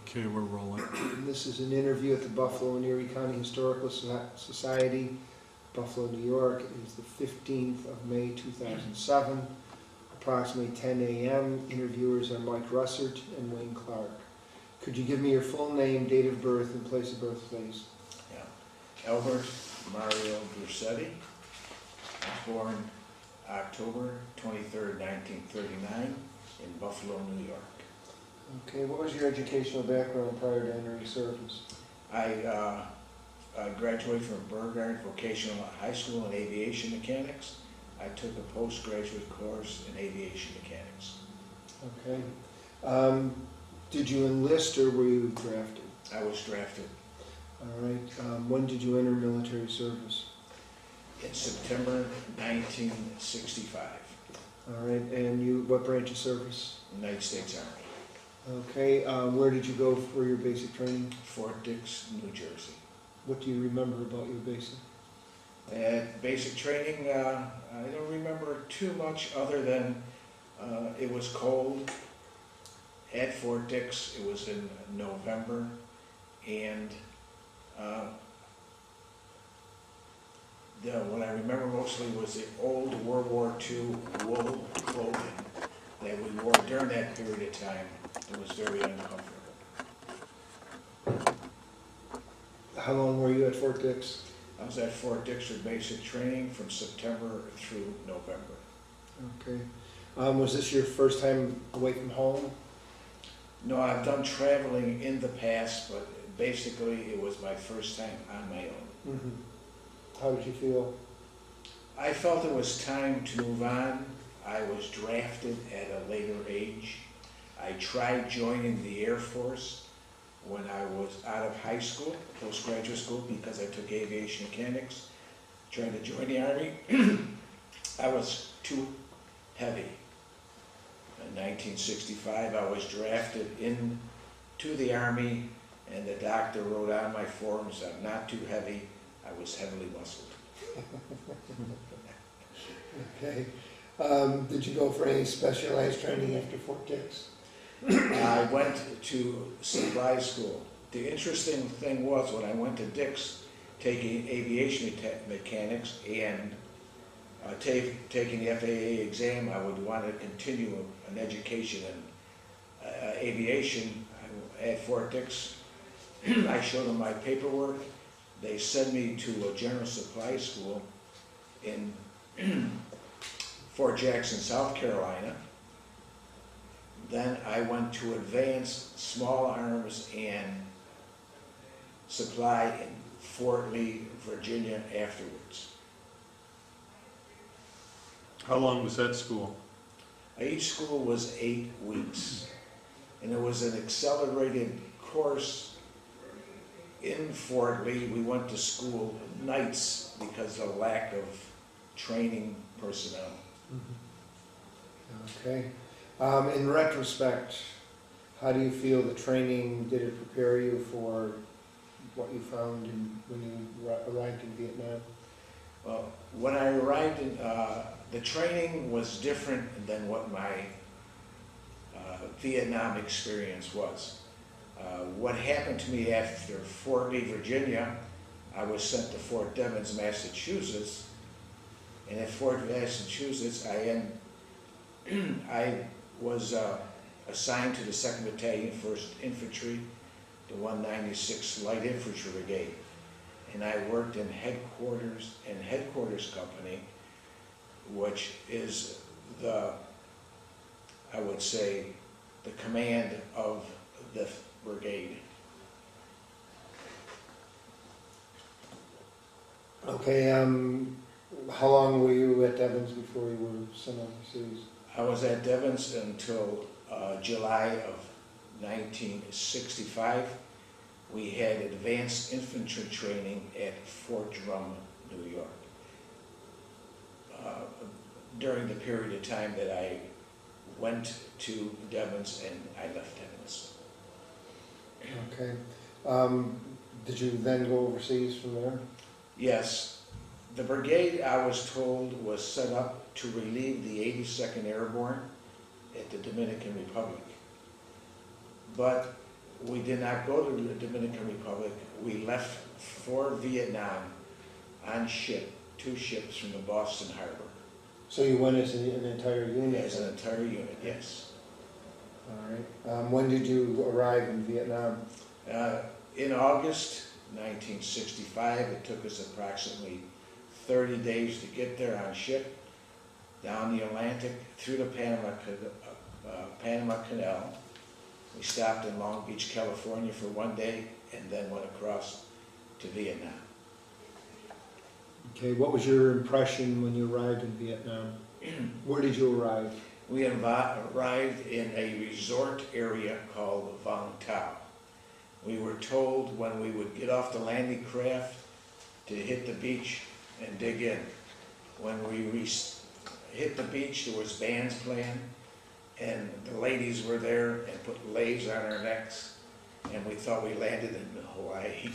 Okay, we're rolling. This is an interview at the Buffalo and Erie County Historical Society, Buffalo, New York. It is the 15th of May, 2007, approximately 10 a.m. Interviewers are Mike Russert and Wayne Clark. Could you give me your full name, date of birth, and place of birth, please? Yeah. Albert Mario Brusetti. I was born October 23rd, 1939 in Buffalo, New York. Okay, what was your educational background prior to entering service? I graduated from Brigade Vocational High School in Aviation Mechanics. I took a postgraduate course in Aviation Mechanics. Okay. Did you enlist or were you drafted? I was drafted. All right. When did you enter military service? In September 1965, All right. And what branch of service? United States Army. Okay. Where did you go for your basic training? Fort Dix, New Jersey. What do you remember about your basic? Basic training, I don't remember too much other than it was cold at Fort Dix. It was in November, and what I remember mostly was the old World War II wool clothing that we wore during that period of time. It was very uncomfortable. How long were you at Fort Dix? I was at Fort Dix for basic training from September through November. Okay. Was this your first time away from home? No, I've done traveling in the past, but basically it was my first time on my own. Mm-hmm. How did you feel? I felt it was time to move on. I was drafted at a later age. I tried joining the Air Force when I was out of high school, postgraduate school, because I took aviation mechanics. Trying to join the Army. I was too heavy. In 1965, I was drafted into the Army, and the doctor wrote on my forms, I'm not too heavy, I was heavily muscled. Okay. Did you go for any specialized training after Fort Dix? I went to supply school. The interesting thing was when I went to Dix, taking aviation mechanics and taking the FAA exam, I would want to continue an education in aviation. At Fort Dix, I showed them my paperwork. They sent me to a general supply school in Fort Jackson, South Carolina. Then I went to advanced small arms and supply in Fort Lee, Virginia afterwards. How long was that school? Each school was 8 weeks, and it was an accelerated course. In Fort Lee, we went to school nights because of lack of training personnel. Mm-hmm. Okay. In retrospect, how do you feel the training, did it prepare you for what you found when you arrived in Vietnam? Well, when I arrived in, the training was different than what my Vietnam experience was. What happened to me after Fort Lee, Virginia, I was sent to Fort Devens, Massachusetts, and at Fort Massachusetts, I was assigned to the 2nd Battalion, 1st Infantry, the 196th Light Infantry Brigade, and I worked in headquarters company, which is I would say, the command of the brigade. Okay, how long were you at Devens before you were sent overseas? I was at Devens until July of 1965. We had advanced infantry training at Fort Drum, New York. During the period of time that I went to Devens and I left Devens. Okay. Did you then go overseas from there? Yes. The brigade, I was told, was set up to relieve the 82nd Airborne at the Dominican Republic. But We did not go to the Dominican Republic. We left for Vietnam on ship, 2 ships from the Boston Harbor. So you went as an entire unit? As an entire unit, yes. All right. When did you arrive in Vietnam? In August 1965, it took us approximately 30 days to get there on ship, down the Atlantic, through the Panama Canal. We stopped in Long Beach, California for 1 day, and then went across to Vietnam. Okay, what was your impression when you arrived in Vietnam? Where did you arrive? We arrived in a resort area called Vong Tau. We were told when we would get off the landing craft to hit the beach and dig in. When we hit the beach, there was bands playing, and the ladies were there and put leis on our necks, and we thought we landed in Hawaii.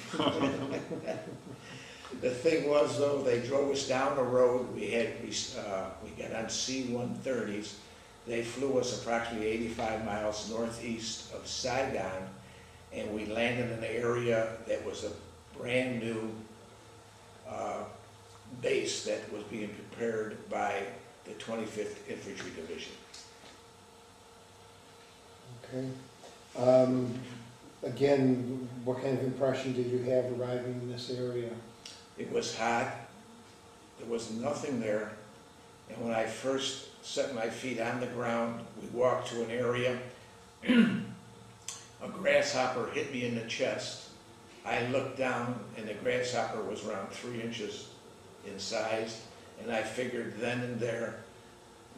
The thing was, though, they drove us down the road. We got on C-130s. They flew us approximately 85 miles northeast of Saigon, and we landed in an area that was a brand new base that was being prepared by the 25th Infantry Division. Okay. Again, what kind of impression did you have arriving in this area? It was hot. There was nothing there. And when I first set my feet on the ground, we walked to an area. A grasshopper hit me in the chest. I looked down, and the grasshopper was around 3 inches in size. And I figured then and there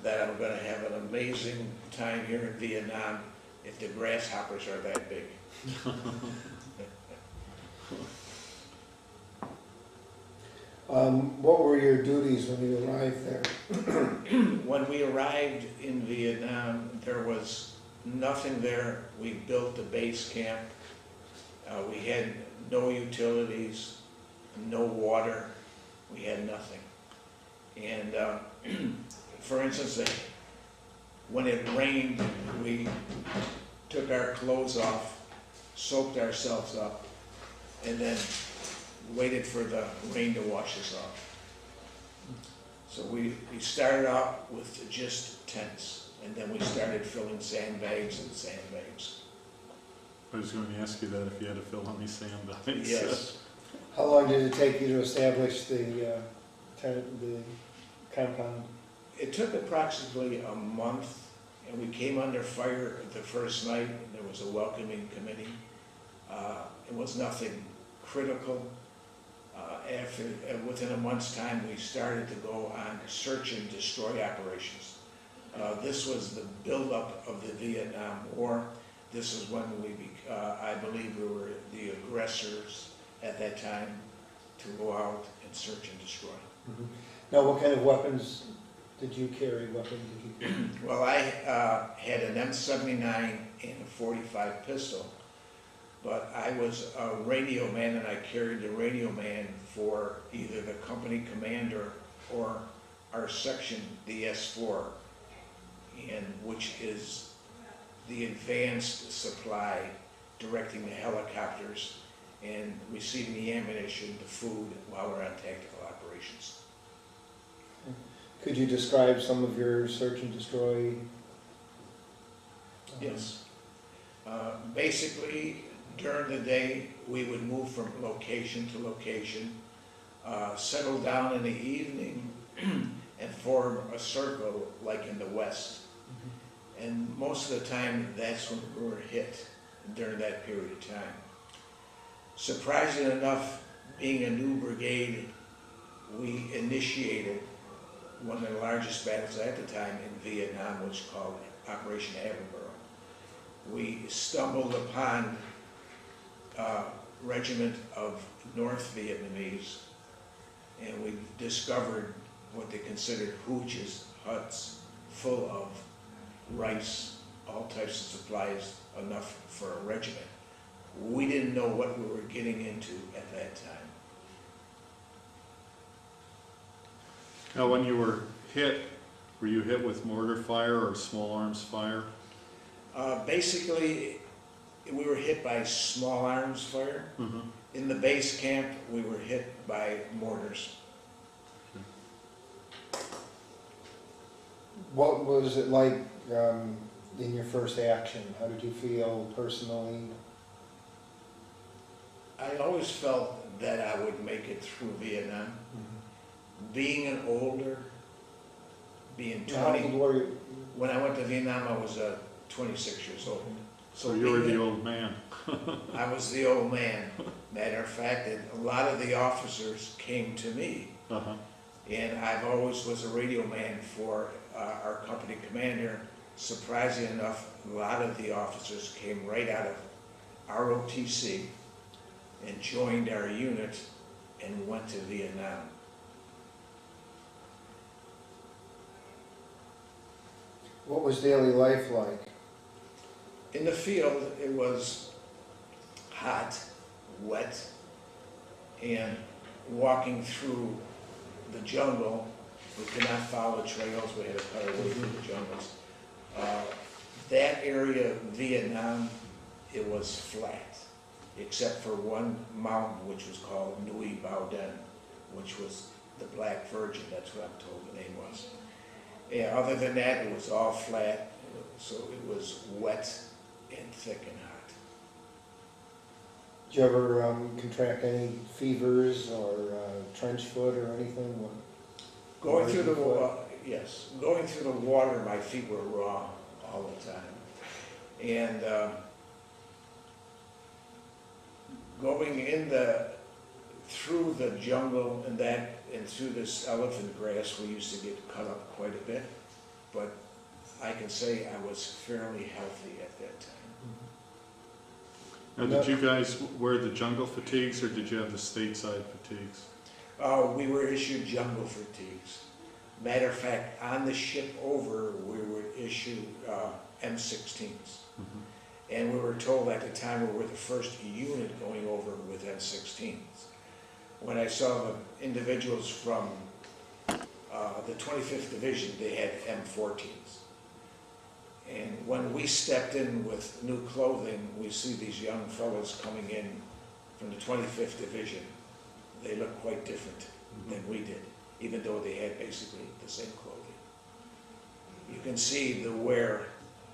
that I'm going to have an amazing time here in Vietnam if the grasshoppers are that big. What were your duties when you arrived there? When we arrived in Vietnam, there was nothing there. We built the base camp. We had no utilities, no water. We had nothing. And for instance, when it rained, we took our clothes off, soaked ourselves up, and then waited for the rain to wash us off. So we started out with just tents, and then we started filling sandbags and sandbags. I was going to ask you that if you had to fill any sandbags. Yes. How long did it take you to establish the compound? It took approximately a month, and we came under fire the first night. There was a welcoming committee. It was nothing critical. Within a month's time, we started to go on search and destroy operations. This was the buildup of the Vietnam War. This is when I believe we were the aggressors at that time to go out and search and destroy. Mm-hmm. Now, what kind of weapons did you carry? Well, I had an M79 and a .45 pistol, but I was a radio man, and I carried the radio man for either the company commander or our section, the S-4, and which is the advanced supply directing the helicopters and receiving the ammunition, the food, while we're on tactical operations. Could you describe some of your search and destroy? Yes. Basically, during the day, we would move from location to location, settle down in the evening, and form a circle like in the West. Mm-hmm. And most of the time, that's when we were hit during that period of time. Surprising enough, being a new brigade, we initiated one of the largest battles at the time in Vietnam, which was called Operation Heboro. We stumbled upon a regiment of North Vietnamese, and we discovered what they considered hooches, huts, full of rice, all types of supplies, enough for a regiment. We didn't know what we were getting into at that time. Now, when you were you hit with mortar fire or small arms fire? Basically, we were hit by small arms fire. Mhm. In the base camp, we were hit by mortars. What was it like in your first action? How did you feel personally? I always felt that I would make it through Vietnam. Being an older, being How 20, old were you? when I went to Vietnam, I was 26 years old. So you were being- the old man. I was the old man. Matter of fact, and a lot of the officers came to me, Uh-huh. and I've always was a radio man for our company commander. Surprisingly enough, a lot of the officers came right out of ROTC and joined our unit and went to Vietnam. What was daily life like? In the field, it was hot, wet, and walking through the jungle. We could not follow trails, we had to cut our way through the jungles. That area of Vietnam, it was flat, except for one mountain which was called Nui Bao Den, which was the Black Virgin, that's what I'm told the name was. Yeah, other than that, it was all flat, so it was wet and thick and hot. Did you ever contract any fevers or trench foot or anything? Going through the Foot? yes, going through the water, my feet were raw all the time, and going through the jungle and through this elephant grass, we used to get cut up quite a bit, but I can say I was fairly healthy at that time. Now, did you guys wear the jungle fatigues or did you have the stateside fatigues? We were issued jungle fatigues. Matter of fact, on the ship over, we were issued M16s. And we were told at the time we were the first unit going over with M16s. When I saw the individuals from the 25th Division, they had M14s. And when we stepped in with new clothing, we see these young fellows coming in from the 25th Division. They look quite different than we did, even though they had basically the same clothing. You can see the wear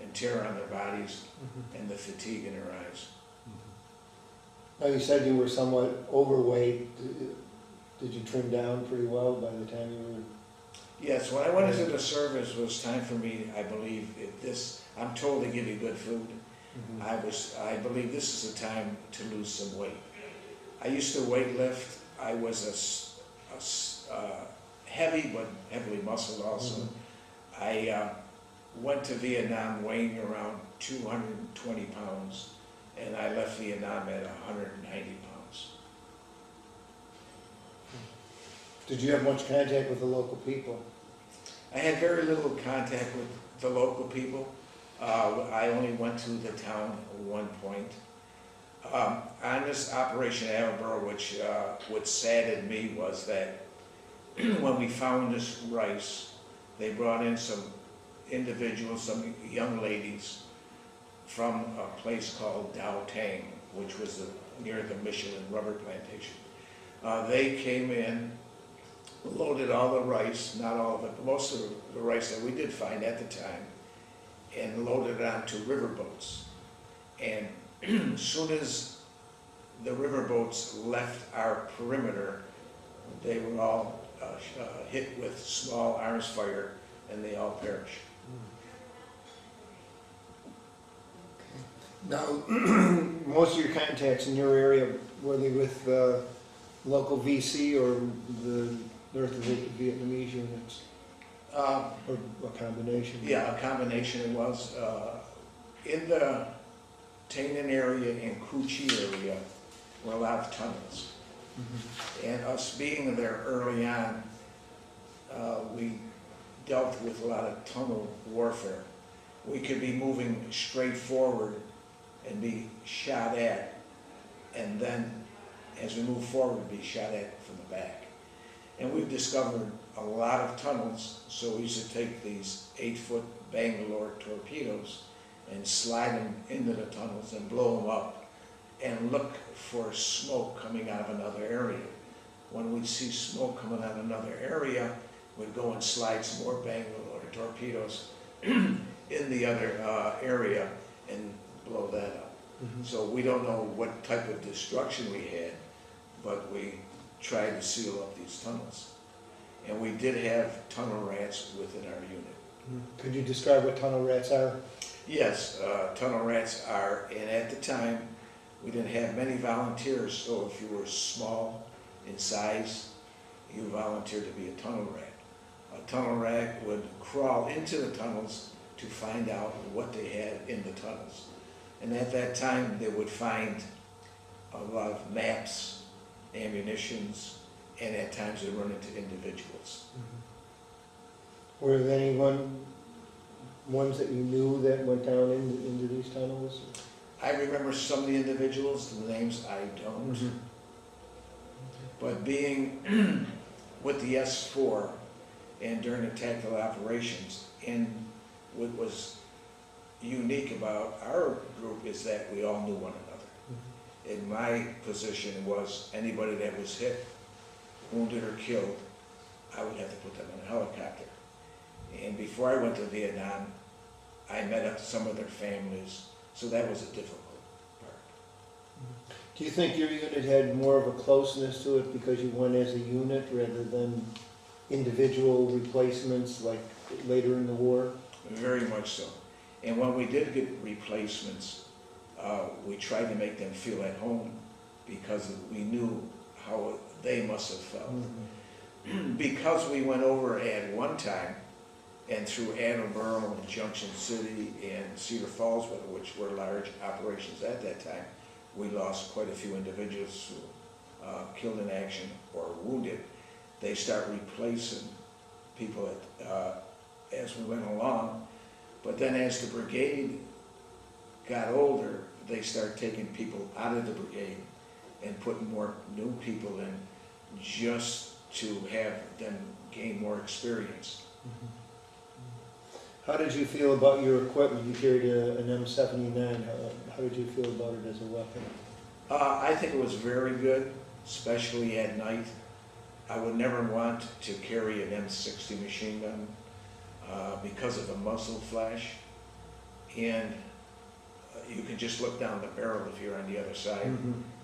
and tear on their bodies and the fatigue in their eyes. Now, you said you were somewhat overweight. Did you trim down pretty well by the time you were? Yes, when I went into the service, it was time for me, I believe, I'm told they give you good food. I believe this is the time to lose some weight. I used to weight lift. I was heavy, but heavily muscled also. I went to Vietnam weighing around 220 pounds, and I left Vietnam at 190 pounds. Did you have much contact with the local people? I had very little contact with the local people. I only went to the town at one point. On this Operation Heboro, which what saddened me was that when we found this rice, they brought in some individuals, some young ladies from a place called Dao Tang, which was near the Michelin rubber plantation. They came in, loaded all the rice, not all of it, but most of the rice that we did find at the time, and loaded it onto riverboats. And as soon as the riverboats left our perimeter, they were all hit with small arms fire, and they all perished. Now, most of your contacts in your area, were they with the local VC or the North Vietnamese units? Or a combination? Yeah, a combination it was. In the Tay Ninh area and Cu Chi area were a lot of tunnels. And us being there early on, we dealt with a lot of tunnel warfare. We could be moving straight forward and be shot at, and then as we move forward, be shot at from the back. And we've discovered a lot of tunnels, so we used to take these 8-foot Bangalore torpedoes and slide them into the tunnels and blow them up and look for smoke coming out of another area. When we'd see smoke coming out of another area, we'd go and slide some more Bangalore torpedoes in the other area and blow that up. So we don't know what type of destruction we had, but we tried to seal up these tunnels. And we did have tunnel rats within our unit. Could you describe what tunnel rats are? Yes, tunnel rats are, and at the time, we didn't have many volunteers, so if you were small in size, you volunteered to be a tunnel rat. A tunnel rat would crawl into the tunnels to find out what they had in the tunnels. And at that time, they would find a lot of maps, ammunitions, and at times they'd run into individuals. Were there any ones that you knew that went down into these tunnels? I remember some of the individuals, the names I don't. But being with the S-4 and during the tactical operations, and what was unique about our group is that we all knew one another. And my position was anybody that was hit, wounded or killed, I would have to put them in a helicopter. And before I went to Vietnam, I met up some of their families, so that was a difficult part. Do you think your unit had more of a closeness to it because you went as a unit rather than individual replacements like later in the war? Very much so. And when we did get replacements, we tried to make them feel at home because we knew how they must have felt. Because we went over at one time, and through Heboro and Junction City and Cedar Falls, which were large operations at that time, we lost quite a few individuals who killed in action or wounded. They start replacing people as we went along. But then as the brigade got older, they start taking people out of the brigade and putting more new people in just to have them gain more experience. How did you feel about your equipment? You carried an M79. How did you feel about it as a weapon? I think it was very good, especially at night. I would never want to carry an M60 machine gun because of the muzzle flash. And you can just look down the barrel if you're on the other side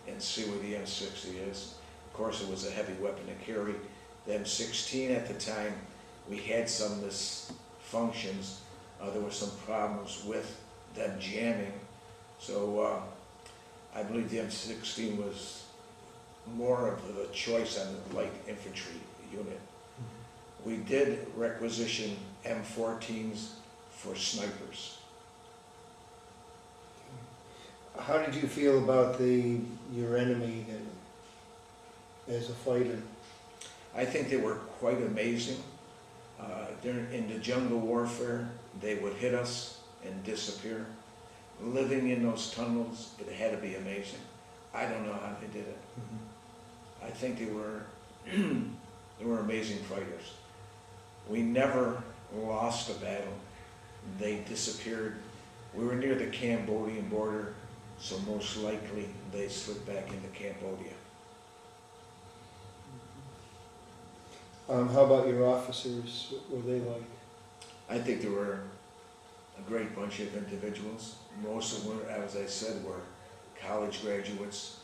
and see where the M60 is. Of course, it was a heavy weapon to carry. The M16 at the time, we had some misfunctions. There were some problems with them jamming. So I believe the M16 was more of the choice on the light infantry unit. We did requisition M14s for snipers. How did you feel about your enemy as a fighter? I think they were quite amazing. In the jungle warfare, they would hit us and disappear. Living in those tunnels, it had to be amazing. I don't know how they did it. I think they were amazing fighters. We never lost a battle. They disappeared. We were near the Cambodian border, so most likely they slipped back into Cambodia. How about your officers? What were they like? I think there were a great bunch of individuals. Most of them, as I said, were college graduates,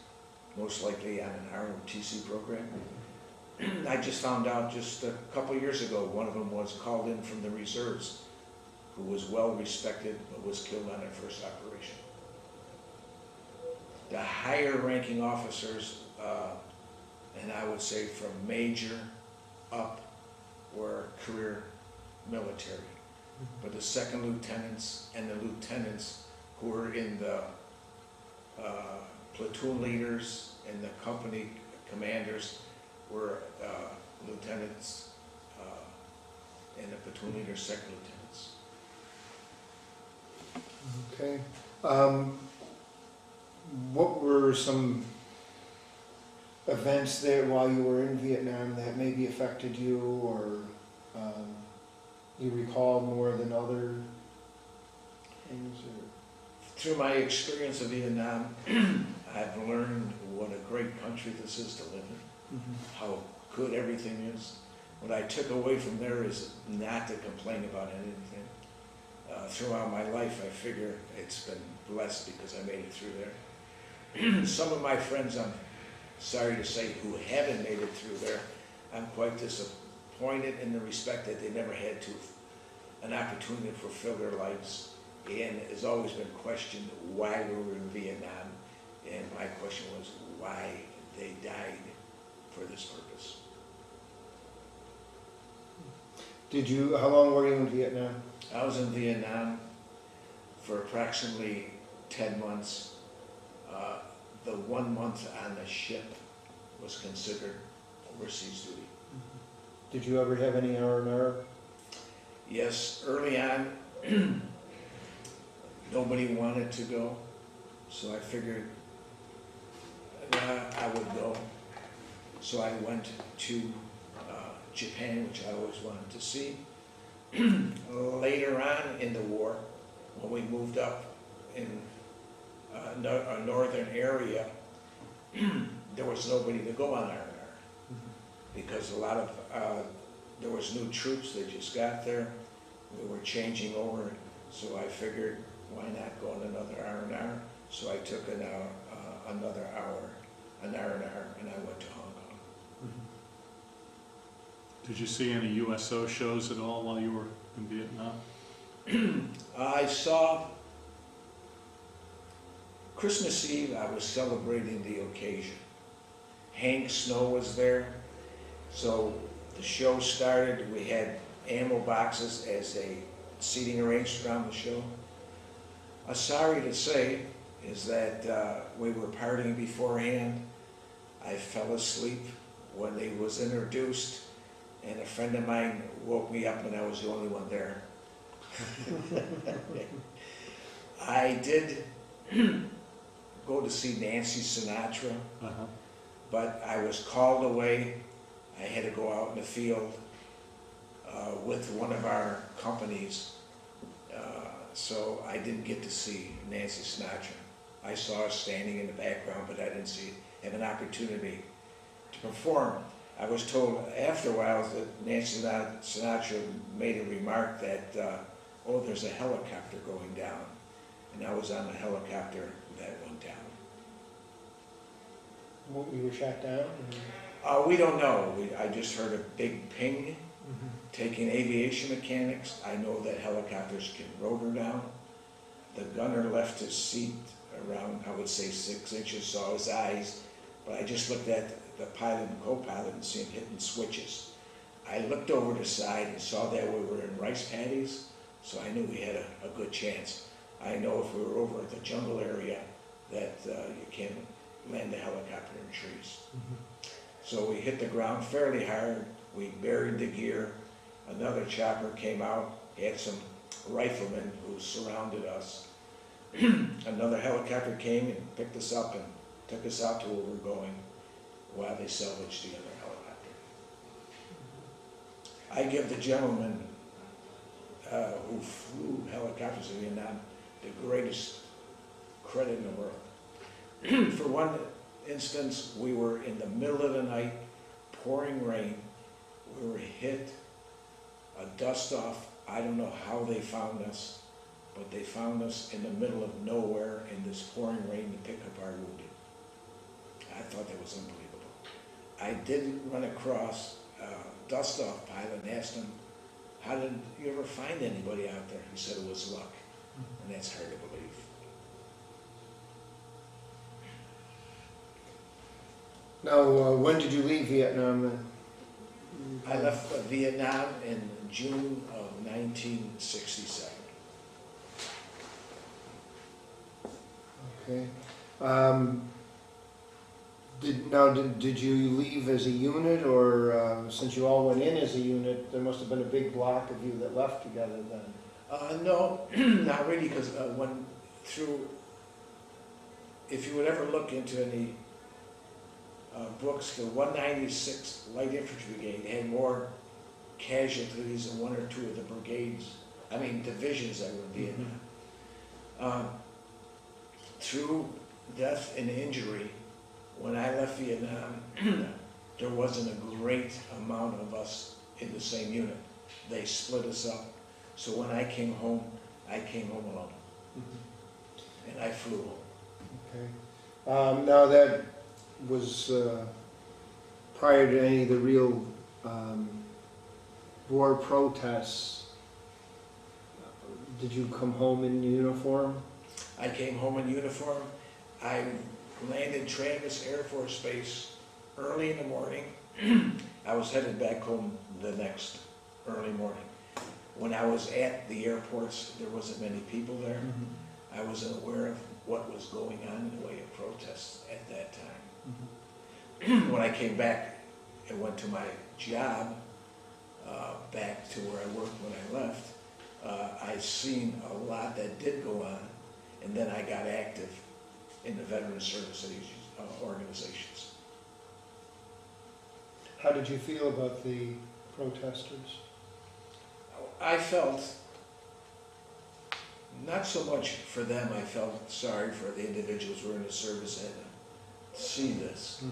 most likely on an ROTC program. I just found out just a couple of years ago, one of them was called in from the reserves, who was well respected but was killed on their first operation. The higher ranking officers, and I would say from major up, were career military. But the second lieutenants and the lieutenants who were in the platoon leaders and the company commanders were lieutenants, and the platoon leaders, second lieutenants. Okay. What were some events there while you were in Vietnam that maybe affected you, or you recall more than other things? Or? through my experience of Vietnam, I've learned what a great country this is to live in, how good everything is. What I took away from there is not to complain about anything. Throughout my life, I figure it's been blessed because I made it through there. Some of my friends, I'm sorry to say, who haven't made it through there, I'm quite disappointed in the respect that they never had an opportunity to fulfill their lives. And it's always been questioned why we were in Vietnam. And my question was why they died for this purpose. How long were you in Vietnam? I was in Vietnam for approximately 10 months. The 1 month on the ship was considered overseas duty. Did you ever have any R&R? Yes, early on, nobody wanted to go, so I figured I would go. So I went to Japan, which I always wanted to see. Later on in the war, when we moved up in a northern area, there was nobody to go on R&R because a lot of there was new troops that just got there. We were changing over, so I figured why not go on another R&R? So I took another hour, an R&R, and I went to Hong Kong. Did you see any USO shows at all while you were in Vietnam? I saw Christmas Eve. I was celebrating the occasion. Hank Snow was there, so the show started. We had ammo boxes as a seating arranged around the show. Sorry to say is that we were partying beforehand. I fell asleep when he was introduced, and a friend of mine woke me up when I was the only one there. I did go to see Nancy Sinatra, but I was called away. I had to go out in the field with one of our companies, so I didn't get to see Nancy Sinatra. I saw her standing in the background, but I didn't have an opportunity to perform. I was told after a while that Nancy Sinatra made a remark that, oh, there's a helicopter going down. And I was on the helicopter that went down. You were shot down? We don't know. I just heard a big ping. Taking aviation mechanics, I know that helicopters can rotor down. The gunner left his seat around, I would say 6 inches, saw his eyes, but I just looked at the pilot and co-pilot and see him hitting switches. I looked over the side and saw that we were in rice paddies, so I knew we had a good chance. I know if we were over at the jungle area that you can't land a helicopter in trees. So we hit the ground fairly hard. We buried the gear. Another chopper came out. He had some riflemen who surrounded us. Another helicopter came and picked us up and took us out to where we were going while they salvaged the other helicopter. I give the gentleman who flew helicopters in Vietnam the greatest credit in the world. For one instance, we were in the middle of the night, pouring rain. We were hit, a Dustoff. I don't know how they found us, but they found us in the middle of nowhere in this pouring rain to pick up our wounded. I thought that was unbelievable. I did run across a Dustoff pilot and asked him, how did you ever find anybody out there? He said it was luck, and that's hard to believe. Now, when did you leave Vietnam then? I left Vietnam in June of 1967. Okay. Did you leave as a unit, or since you all went in as a unit, there must have been a big block of you that left together then? No, not really, because if you would ever look into any books, the 196th Light Infantry Brigade had more casualties than one or two of the divisions that were in Vietnam. through death and injury, when I left Vietnam, there wasn't a great amount of us in the same unit. They split us up. So when I came home alone. And I flew home. Okay. Now that was prior to any of the real war protests. Did you come home in uniform? I came home in uniform. I landed Travis Air Force Base early in the morning. I was headed back home the next early morning. When I was at the airports, there wasn't many people there. I wasn't aware of what was going on in the way of protests at that time. When I came back and went to my job, back to where I worked when I left, I seen a lot that did go on, and then I got active in the veteran service organizations. How did you feel about the protesters? I felt, not so much for them, I felt sorry for the individuals who were in the service and see this.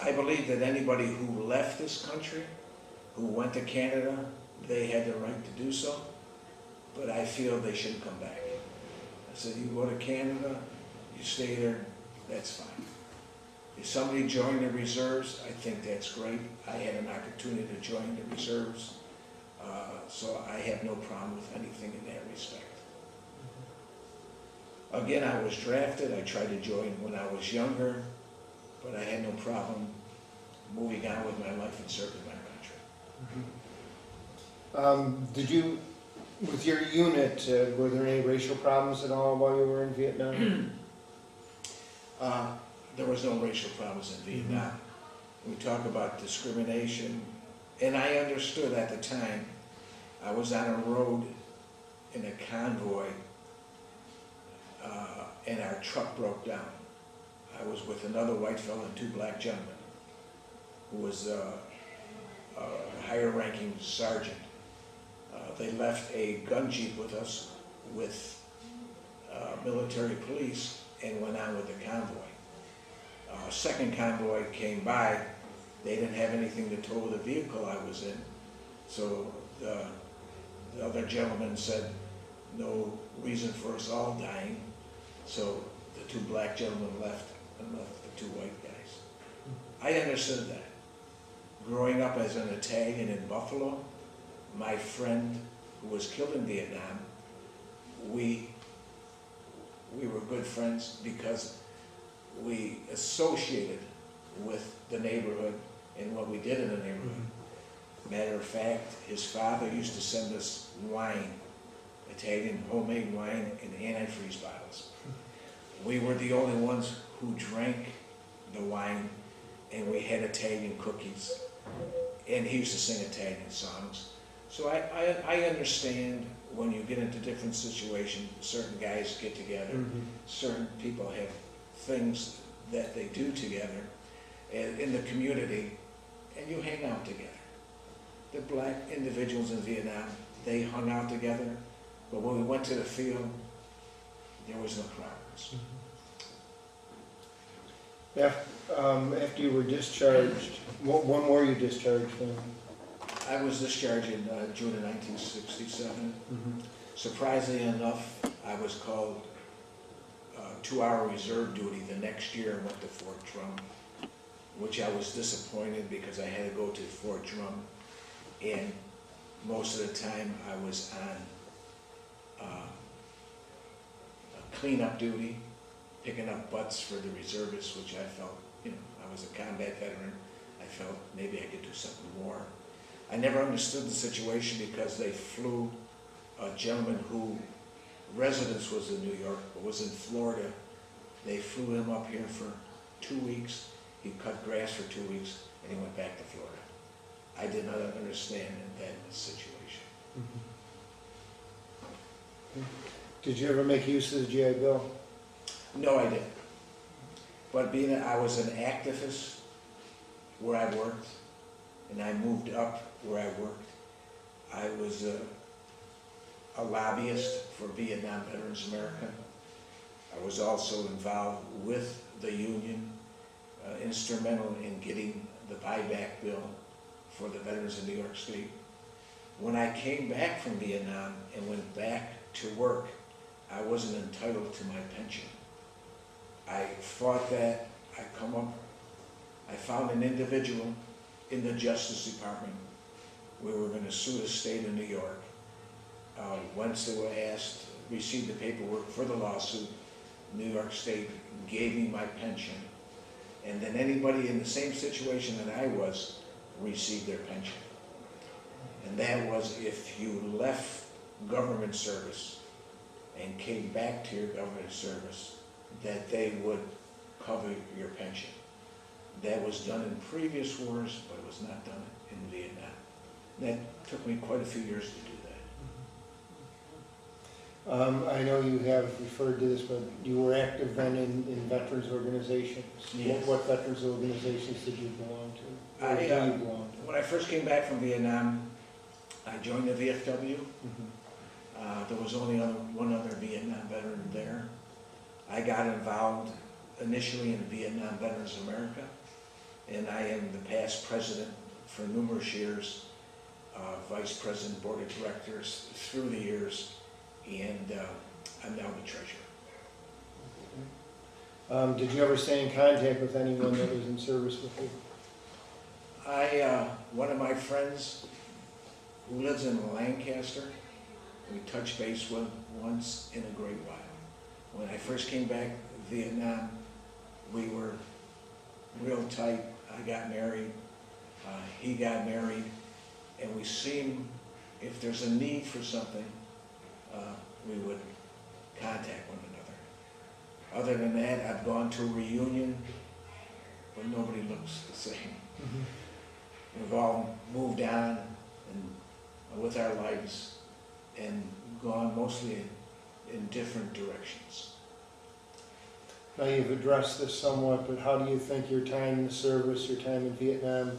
I believe that anybody who left this country, who went to Canada, they had the right to do so, but I feel they shouldn't come back. I said, you go to Canada, you stay there, that's fine. If somebody joined the reserves, I think that's great. I had an opportunity to join the reserves, so I have no problem with anything in that respect. Again, I was drafted. I tried to join when I was younger, but I had no problem moving on with my life and serving my country. Did you, with your unit, were there any racial problems at all while you were in Vietnam? There was no racial problems in Vietnam. We talk about discrimination, and I understood at the time. I was on a road in a convoy, and our truck broke down. I was with another white fellow and two black gentlemen, who was a higher-ranking sergeant. They left a gun jeep with us with military police and went on with the convoy. A second convoy came by. They didn't have anything to tow the vehicle I was in, so the other gentleman said, no reason for us all dying, so the two black gentlemen left and left the two white guys. I understood that. Growing up as an Italian in Buffalo, my friend who was killed in Vietnam, we were good friends because we associated with the neighborhood and what we did in the neighborhood. Matter of fact, his father used to send us wine, Italian homemade wine in antifreeze bottles. We were the only ones who drank the wine, and we had Italian cookies. And he used to sing Italian songs. So I understand when you get into different situations, certain guys get together, certain people have things that they do together in the community, and you hang out together. The black individuals in Vietnam, they hung out together, but when we went to the field, there was no problems. After you were discharged, when were you discharged from? I was discharged in June of 1967. Surprisingly enough, I was called 2-hour reserve duty the next year and went to Fort Drum, which I was disappointed because I had to go to Fort Drum, and most of the time I was on cleanup duty, picking up butts for the reservists, which I felt, I was a combat veteran. I felt maybe I could do something more. I never understood the situation because they flew a gentleman who residence was in New York, but was in Florida. They flew him up here for 2 weeks. He cut grass for 2 weeks, and he went back to Florida. I did not understand that situation. Did you ever make use of the GI Bill? No, I didn't. But being that I was an activist where I worked, and I moved up where I worked, I was a lobbyist for Vietnam Veterans America. I was also involved with the union, instrumental in getting the buyback bill for the veterans of New York State. When I came back from Vietnam and went back to work, I wasn't entitled to my pension. I fought that. I found an individual in the Justice Department. We were going to sue the state of New York. Once they were asked, received the paperwork for the lawsuit, New York State gave me my pension. And then anybody in the same situation that I was received their pension. And that was if you left government service and came back to your government service, that they would cover your pension. That was done in previous wars, but it was not done in Vietnam. That took me quite a few years to do that. I know you have referred to this, but you were active then in veterans organizations. Yes. What veterans organizations did you belong to? Or do you belong to? When I first came back from Vietnam, I joined the VFW. There was only one other Vietnam veteran there. I got involved initially in Vietnam Veterans of America, and I am the past president for numerous years, vice president, board of directors through the years, and I'm now the treasurer. Did you ever stay in contact with anyone that was in service with you? One of my friends who lives in Lancaster, we touched base with once in a great while. When I first came back to Vietnam, we were real tight. I got married, he got married, and we seem, if there's a need for something, we would contact one another. Other than that, I've gone to a reunion, but nobody looks the same. We've all moved on and with our lives and gone mostly in different directions. Now you've addressed this somewhat, but how do you think your time in the service, your time in Vietnam,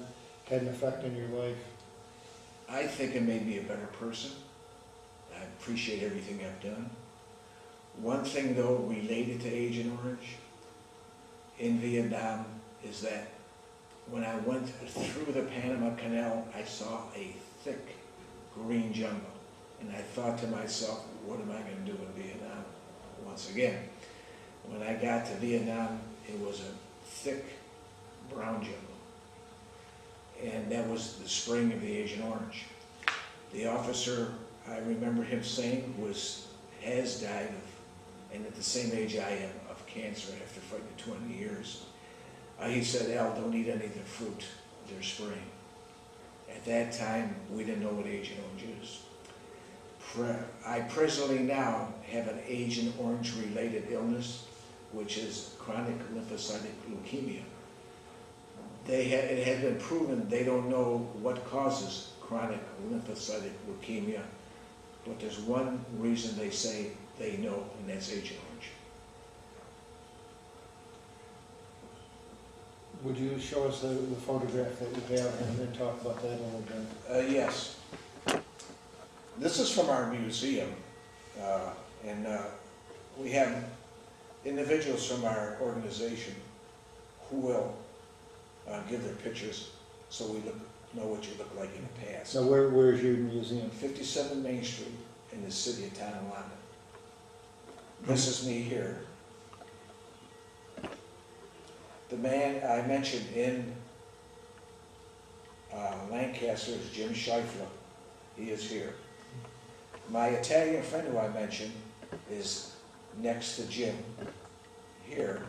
had an effect on your life? I think it made me a better person. I appreciate everything I've done. One thing though, related to Agent Orange in Vietnam, is that when I went through the Panama Canal, I saw a thick green jungle. And I thought to myself, what am I going to do in Vietnam? Once again, when I got to Vietnam, it was a thick brown jungle. And that was the spring of the Agent Orange. The officer, I remember him saying, has died of, and at the same age I am, of cancer after fighting 20 years. He said, Al, don't eat any of the fruit, they're spraying. At that time, we didn't know what Agent Orange is. I presently now have an Agent Orange related illness, which is chronic lymphocytic leukemia. It has been proven they don't know what causes chronic lymphocytic leukemia, but there's one reason they say they know, and that's Agent Orange. Would you show us the photograph that you have and then talk about that a little bit? Yes. This is from our museum, and we have individuals from our organization who will give their pictures so we know what you look like in the past. So where's your museum? 57 Main Street in the city of Tonawanda. This is me here. The man I mentioned in Lancaster is Jim Scheifler. He is here. My Italian friend who I mentioned is next to Jim here.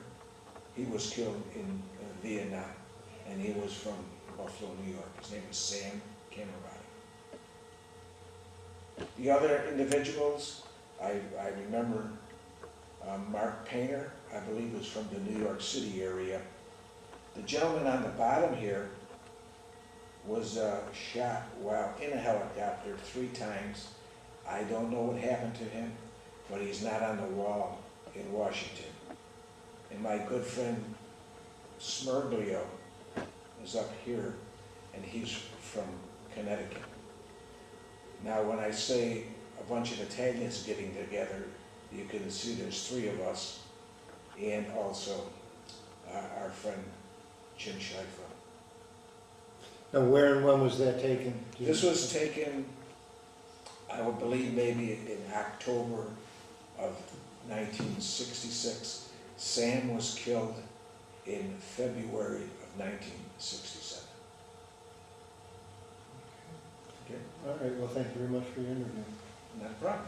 He was killed in Vietnam, and he was from Buffalo, New York. His name is Sam Camerati. The other individuals, I remember Mark Painter, I believe was from the New York City area. The gentleman on the bottom here was shot while in a helicopter 3 times. I don't know what happened to him, but he's not on the wall in Washington. And my good friend Smerglio is up here, and he's from Connecticut. Now when I say a bunch of Italians getting together, you can see there's 3 of us, and also our friend Jim Schleifer. Now, where and when was that taken? Do you- This was taken, I would believe, maybe in October of 1966. Sam was killed in February of 1967. All right, well, thank you very much for your interview. Not a problem.